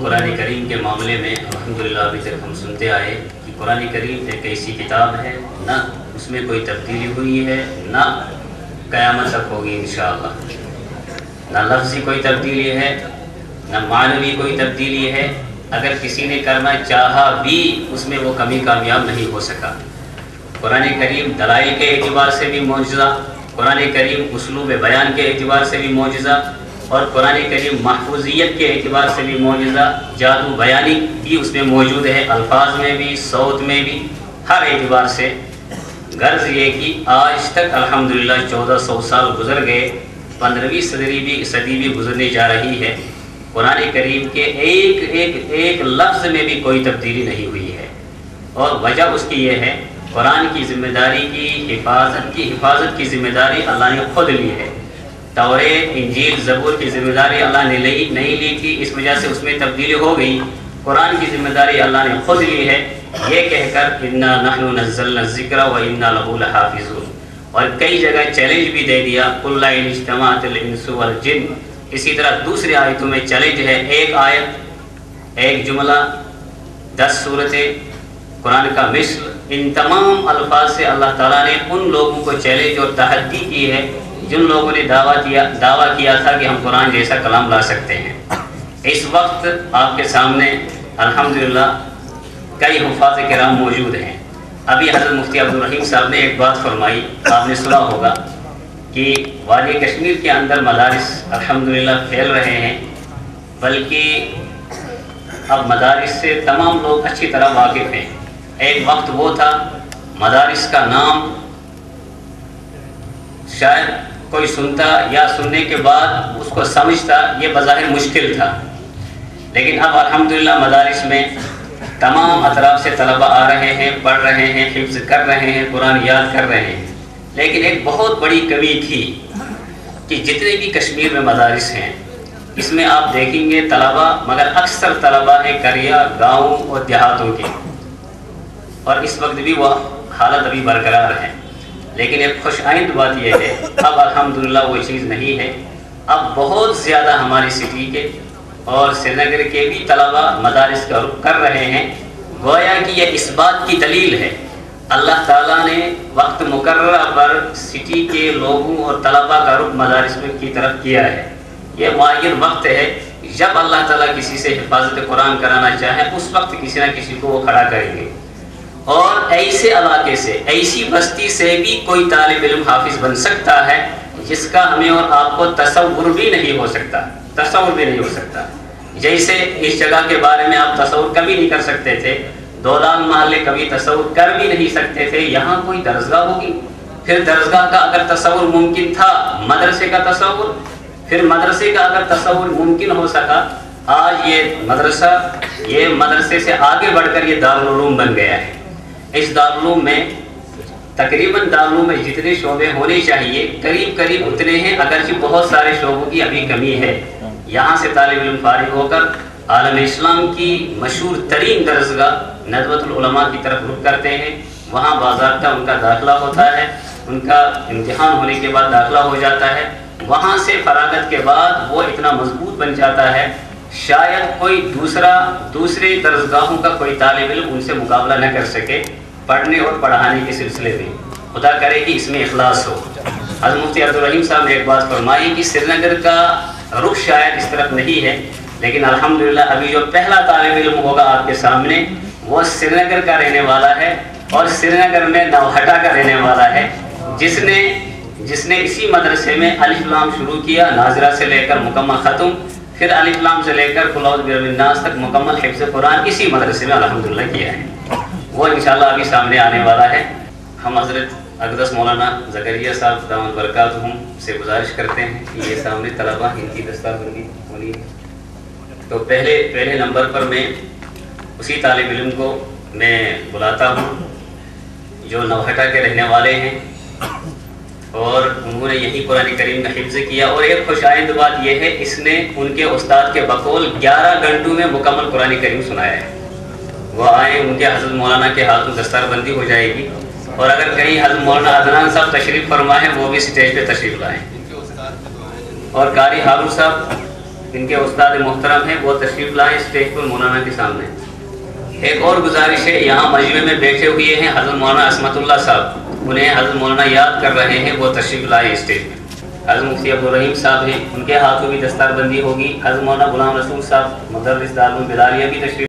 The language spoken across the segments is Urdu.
قرآن کریم کے معاملے میں الحمدللہ ابھی تک ہم سنتے آئے کہ قرآن کریم ایک ایسی کتاب ہے نہ اس میں کوئی تبدیلی ہوئی ہے نہ قیامت تک ہوگی انشاءاللہ، نہ لفظی کوئی تبدیلی ہے نہ معنوی کوئی تبدیلی ہے۔ اگر کسی نے کرنا چاہا بھی اس میں وہ کمی کامیاب نہیں ہو سکا۔ قرآن کریم دلائل کے اعتبار سے بھی معجزہ، قرآن کریم اسلوب بیان کے اعتبار سے بھی معجزہ، اور قرآن کریم محفوظیت کے اعتبار سے بھی معجزہ، جادو بیانی بھی اس میں موجود ہے، الفاظ میں بھی، صوت میں بھی، ہر اعتبار سے۔ غرض یہ کہ آج تک الحمدللہ 1400 سال گزر گئے، 15ویں صدی بھی گزرنے جا رہی ہے، قرآن کریم کے ایک لفظ میں بھی کوئی تبدیلی نہیں ہوئی ہے۔ اور وجہ اس کی یہ ہے، قرآن کی ذمہ داری کی حفاظت کی ذمہ داری اللہ نے خود لی ہے۔ توریت، انجیل، زبور کی ذمہ داری اللہ نے نہیں لی تھی، اس وجہ سے اس میں تبدیلی ہو گئی۔ قرآن کی ذمہ داری اللہ نے خود لی ہے، یہ کہہ کر اِنَّا نَحْنُ نَزَّلْنَا الذِّكْرَ وَإِنَّا لَهُ لَحَافِظُونَ، اور کئی جگہ چیلنج بھی دے دیا، قُلْ لَئِنِ اجْتَمَعَتِ الْإِنسُ وَالْجِنُّ۔ اسی طرح دوسری آیتوں میں چیلنج ہے، ایک آیت، ایک جملہ، 10 صورتیں، قرآن کا مثل، ان تمام الفاظ سے اللہ تعالیٰ نے ان لوگوں کو چیلنج اور تحدی کی ہے جن لوگوں نے دعویٰ کیا تھا کہ ہم قرآن جیسا کلام لا سکتے ہیں۔ اس وقت آپ کے سامنے الحمدللہ کئی حفاظ کرام موجود ہیں۔ ابھی حضرت مفتی عبدالرحیم صاحب نے ایک بات فرمائی، آپ نے سنا ہوگا کہ وادی کشمیر کے اندر مدارس الحمدللہ پھیل رہے ہیں، بلکہ اب مدارس سے تمام لوگ اچھی طرح واقف ہیں۔ ایک وقت وہ تھا مدارس کا نام شاید کوئی سنتا یا سننے کے بعد اس کو سمجھتا یہ بظاہر مشکل تھا، لیکن اب الحمدللہ مدارس میں تمام اطراف سے طلبہ آ رہے ہیں، پڑھ رہے ہیں، حفظ کر رہے ہیں، قرآن یاد کر رہے ہیں۔ لیکن ایک بہت بڑی کمی تھی کہ جتنے بھی کشمیر میں مدارس ہیں اس میں آپ دیکھیں گے طلبہ، مگر اکثر طلبہ ہیں قریہ، گاؤں اور دیہاتوں کے، اور اس وقت بھی وہ حالت ابھی برقرار ہے۔ لیکن ایک خوش آئند بات یہ ہے، اب الحمدللہ وہ چیز نہیں ہے، اب بہت زیادہ ہماری سٹی کے اور سری نگر کے بھی طلبہ مدارس کا رخ کر رہے ہیں۔ گویا کہ یہ اس بات کی دلیل ہے، اللہ تعالیٰ نے وقت مقررہ پر سٹی کے لوگوں اور طلبہ کا رخ مدارس کی طرف کیا ہے۔ یہ معین وقت ہے، جب اللہ تعالیٰ کسی سے حفاظت قرآن کرانا چاہے اس وقت کسی نہ کسی کو وہ کھڑا کریں گے، اور ایسے علاقے سے، ایسی بستی سے بھی کوئی طالب علم حافظ بن سکتا ہے جس کا ہمیں اور آپ کو تصور بھی نہیں ہو سکتا۔ جیسے اس جگہ کے بارے میں آپ تصور کبھی نہیں کر سکتے تھے، دولان محلے کبھی تصور کر بھی نہیں سکتے تھے، یہاں کوئی درسگاہ ہوگی، پھر درسگاہ کا اگر تصور ممکن تھا، مدرسے کا تصور، پھر مدرسے کا اگر تصور ممکن ہو سکا، آج یہ مدرسے سے آگے بڑھ کر یہ دارالعلوم بن گیا ہے۔ اس دارالعلوم میں تقریباً دارالعلوم میں جتنے شعبے ہونے چاہیے قریب اتنے ہیں، اگرچہ بہت سارے شعبوں کی ابھی کمی ہے۔ یہاں سے طالب علم فارغ ہو کر عالم اسلام کی مشہور ترین درسگاہ ندوۃ العلماء کی طرف رخ کرتے ہیں، وہاں باضابطہ ان کا داخلہ ہوتا ہے، ان کا امتحان ہونے کے بعد داخلہ ہو جاتا ہے، وہاں سے فراغت کے بعد وہ اتنا مضبوط بن جاتا ہے شاید کوئی دوسرے درسگاہوں کا کوئی طالب علم ان سے مقابلہ نہ کر سکے پڑھنے اور پڑھانے کے سلسلے میں۔ خدا کرے کہ اس میں اخلاص ہو۔ حضرت مفتی عبدالرحیم صاحب نے ایک بات فرمائی کہ سری نگر کا رخ شاید اس طرف نہیں ہے، لیکن الحمدللہ ابھی جو پہلا طالب علم ہوگا آپ کے سامنے وہ سری نگر کا رہنے والا ہے، اور سری نگر میں نوہٹا کا رہنے والا ہے، جس نے اسی مدرسے میں الف لام شروع کیا، ناظرہ سے لے کر مکمل ختم، پھر الف لام سے لے کر قل اعوذ برب الناس تک مکمل حفظ قرآن اسی مدرسے میں الحمدللہ کیا ہے۔ وہ انشاءاللہ ابھی سامنے آنے والا ہے۔ ہم حضرت اقدس مولانا زکریا صاحب دامت برکاتہم سے گزارش کرتے ہیں کہ یہ سامنے طلبہ ان کی دستار بندی ہونی ہے۔ تو پہلے نمبر پر میں اسی طالب علم کو میں بلاتا ہوں جو نوہٹا کے رہنے والے ہیں، اور انہوں نے یہی قرآن کریم کا حفظ کیا، اور ایک خوش آئند بات یہ ہے اس نے ان کے استاد کے بقول 11 گھنٹوں میں مکمل قرآن کریم سنایا ہے۔ وہ آئیں، ان کے حضرت مولانا کے ہاتھوں دستار بندی ہو جائے گی، اور اگر کہیں حضرت مولانا عدنان صاحب تشریف فرما ہے وہ بھی سٹیج پہ تشریف لائیں، اور قاری ہارون صاحب ان کے استاد محترم ہیں، وہ تشریف لائیں اسٹیج پر مولانا کے سامنے۔ ایک اور گزارش ہے، یہاں مجمع میں بیٹھے ہوئے ہیں حضرت مولانا عصمت اللہ صاحب، انہیں حضرت مولانا یاد کر رہے ہیں، وہ تشریف لائیں اسٹیج پہ۔ حضرت مفتی عبدالرحیم صاحب ہیں، ان کے ہاتھوں بھی دستار بندی ہوگی۔ حضرت مولانا غلام رسول صاحب مدرس دارالعلوم بیداریہ بھی تشریف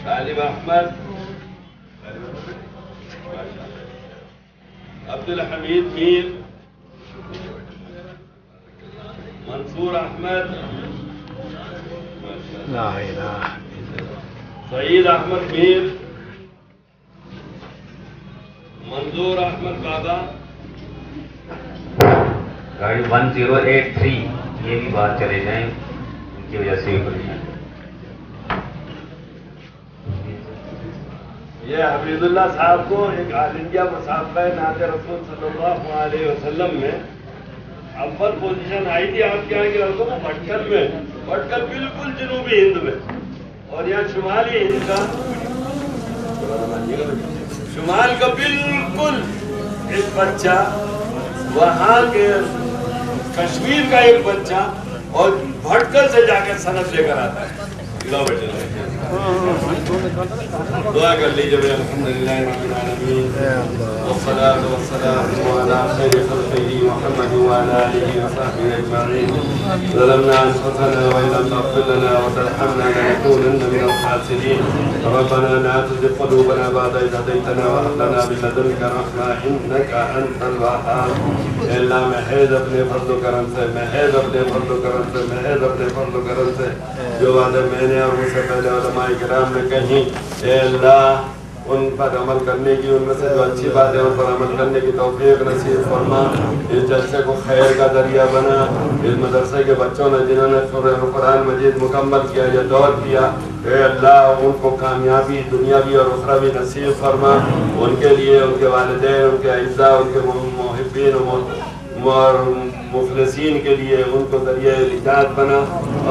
طالب احمد عبدالحمید میر، منصور احمد، لا الہ سعید احمد میر، منظور احمد بابا، گاڑی 1083 یہ بھی بات چلے جائیں، ان کی وجہ سے بھی پریشان۔ یہ حفیظ اللہ صاحب کو ایک آل انڈیا مسابقہ نعت رسول صلی اللہ علیہ وسلم میں اول پوزیشن آئی تھی آپ کے یہاں کے لڑکوں کو بھٹکل میں، بھٹکل بالکل جنوبی ہند میں، اور یہاں شمالی ہند کا، شمال کا بالکل ایک بچہ، وہاں کے کشمیر کا ایک بچہ، اور بھٹکل سے جا کے سند لے کر آتا ہے۔ دعا کر لیجیے بھائی۔ الحمدللہ رب العالمین والصلاة والسلام علی خیر خلقہ محمد وعلی آلہ وصحبہ اجمعین۔ ظلمنا انفسنا وإن لم تغفر لنا وترحمنا لنكونن من الخاسرین۔ ربنا لا تزغ قلوبنا بعد إذ هديتنا وهب لنا من لدنك رحمة إنك أنت الوهاب۔ اے اللہ محض اپنے فضل و کرم سے، محض اپنے فضل و کرم سے، محض اپنے فضل و کرم سے جو وعدے میں نے اور مجھ سے پہلے علماء کرام نے کہیں، اے اللہ ان پر عمل کرنے کی، ان میں سے جو اچھی باتیں ان پر عمل کرنے کی توفیق نصیب فرما۔ اس جلسے کو خیر کا ذریعہ بنا۔ اس مدرسے کے بچوں نے جنہوں نے قرآن مجید مکمل کیا، یہ دور کیا، اے اللہ ان کو کامیابی دنیاوی اور اخروی نصیب فرما۔ ان کے لیے، ان کے والدین، ان کے اعزاء، ان کے محبین اور مخلصین کے لیے ان کو ذریعہ نجات بنا،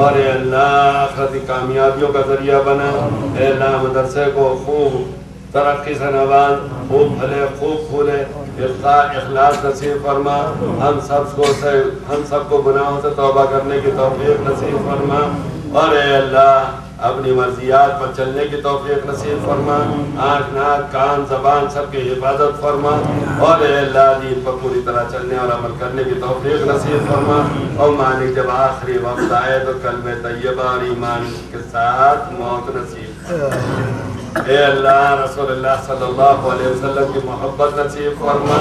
اور اے اللہ آخرتی کامیابیوں کا ذریعہ بنا۔ اے اللہ مدرسے کو خوب ترقی سے نواز، خوب پھلے، خوب پھولے، اخلاص نصیب فرما۔ ہم سب کو گناہوں سے توبہ کرنے کی توفیق نصیب فرما، اور اے اللہ اپنی مرضیات پر چلنے کی توفیق نصیب فرما۔ آنکھ، ناک، کان، زبان سب کی حفاظت فرما، اور اے اللہ دین پر پوری طرح چلنے اور عمل کرنے کی توفیق نصیب فرما۔ اور مالک جب آخری وقت آئے تو کلمہ طیبہ اور ایمان کے ساتھ موت نصیب۔ اے اللہ رسول اللہ صلی اللہ علیہ وسلم کی محبت نصیب فرما،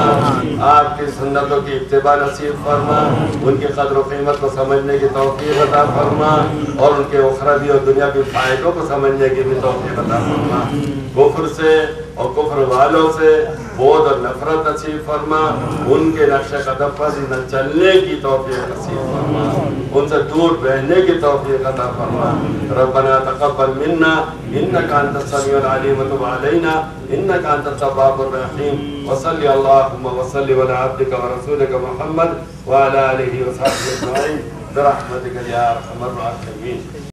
آپ کی سنتوں کی اتباع نصیب فرما، ان کی قدر و قیمت کو سمجھنے کی توفیق عطا فرما، اور ان کے اخروی اور دنیاوی فائدوں کو سمجھنے کی بھی توفیق عطا فرما۔ کفر سے اور کفر والوں سے بغض اور نفرت نصیب فرما، ان کے نقش قدم پر نہ چلنے کی توفیق نصیب فرما، ان سے دور رہنے کی توفیق عطا فرما۔ ربنا تقبل منا انك انت السميع العليم وتب علينا انك انت التواب الرحيم، وصل اللهم وسلم على عبدك ورسولك محمد وعلى اله وصحبه اجمعين برحمتك يا ارحم الراحمين۔